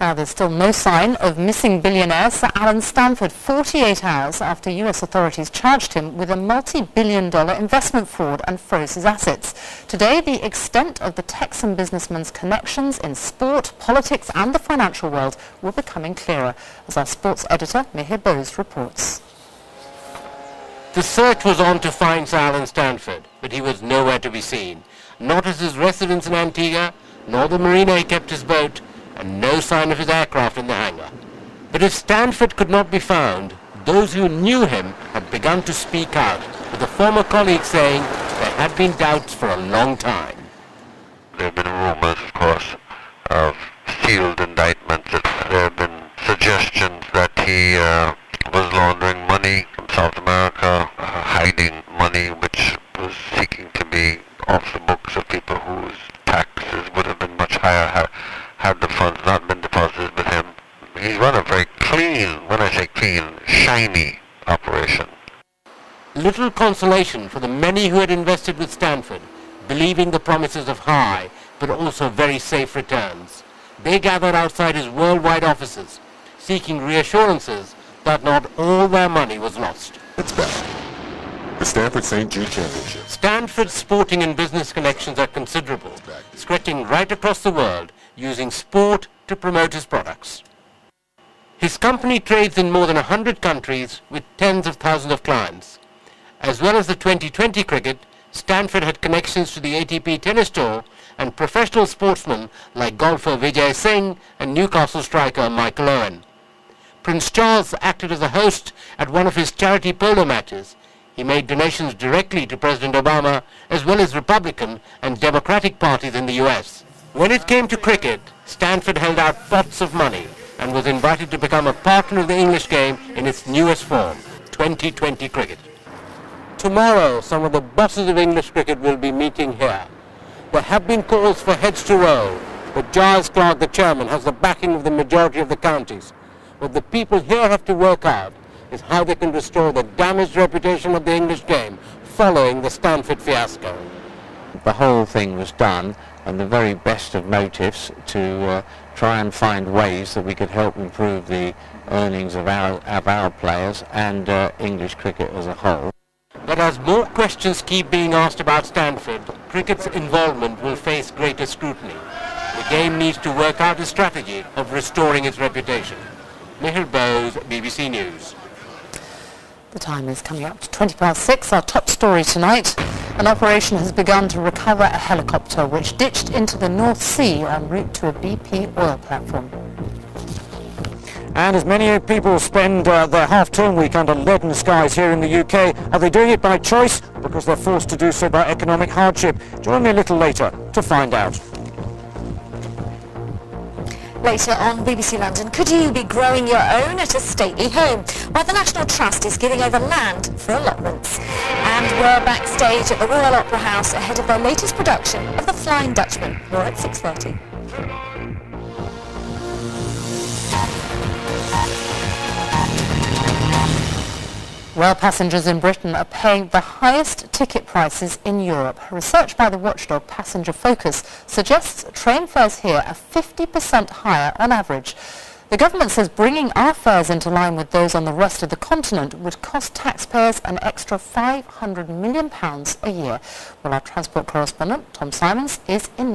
Now, there's still no sign of missing billionaire Sir Alan Stanford 48 hours after US authorities charged him with a multi-billion-dollar investment fraud and froze his assets. Today, the extent of the Texan businessman's connections in sport, politics and the financial world will be becoming clearer, as our sports editor Mihir Bose reports. The search was on to find Sir Alan Stanford, but he was nowhere to be seen. Not at his residence in Antigua, nor the marina he kept his boat, and no sign of his aircraft in the hangar. But if Stanford could not be found, those who knew him had begun to speak out, with a former colleague saying there had been doubts for a long time. There have been rumors, of course, of sealed indictments. There have been suggestions that he was laundering money from South America, hiding money which was seeking to be off the books of people whose taxes would have been much higher had the funds not been deposited with him. He's run a very clean, when I say clean, shiny operation. Little consolation for the many who had invested with Stanford, believing the promises of high but also very safe returns. They gathered outside his worldwide offices, seeking reassurances that not all their money was lost. It's back. The Stanford St. Jude Championship. Stanford's sporting and business connections are considerable, stretching right across the world, using sport to promote his products. His company trades in more than 100 countries with tens of thousands of clients. As well as the 2020 cricket, Stanford had connections to the ATP tennis tour and professional sportsmen like golfer Vijay Singh and Newcastle striker Michael Owen. Prince Charles acted as a host at one of his charity polo matches. He made donations directly to President Obama as well as Republican and Democratic parties in the US. When it came to cricket, Stanford held out pots of money and was invited to become a partner of the English game in its newest form, 2020 cricket. Tomorrow, some of the bosses of English cricket will be meeting here. There have been calls for heads to roll, but Giles Clarke, the chairman, has the backing of the majority of the counties. What the people here have to work out is how they can restore the damaged reputation of the English game following the Stanford fiasco. The whole thing was done on the very best of motives to try and find ways that we could help improve the earnings of our players and English cricket as a whole. But as more questions keep being asked about Stanford, cricket's involvement will face greater scrutiny. The game needs to work out a strategy of restoring its reputation. Mihir Bose, BBC News. The time is coming up to 6:20. Our top story tonight. An operation has begun to recover a helicopter which ditched into the North Sea en route to a BP oil platform. And as many people spend their half-term week under leaden skies here in the UK, are they doing it by choice or because they're forced to do so by economic hardship? Join me a little later to find out. Later on BBC London, could you be growing your own at a stately home? Well, the National Trust is giving over land for allotments. And we're backstage at the Royal Opera House ahead of their latest production of The Flying Dutchman. More at 6:30. Rail passengers in Britain are paying the highest ticket prices in Europe. Research by the watchdog Passenger Focus suggests train fares here are 50% higher on average. The government says bringing our fares into line with those on the rest of the continent would cost taxpayers an extra £500 million a year. Well, our transport correspondent Tom Simons is in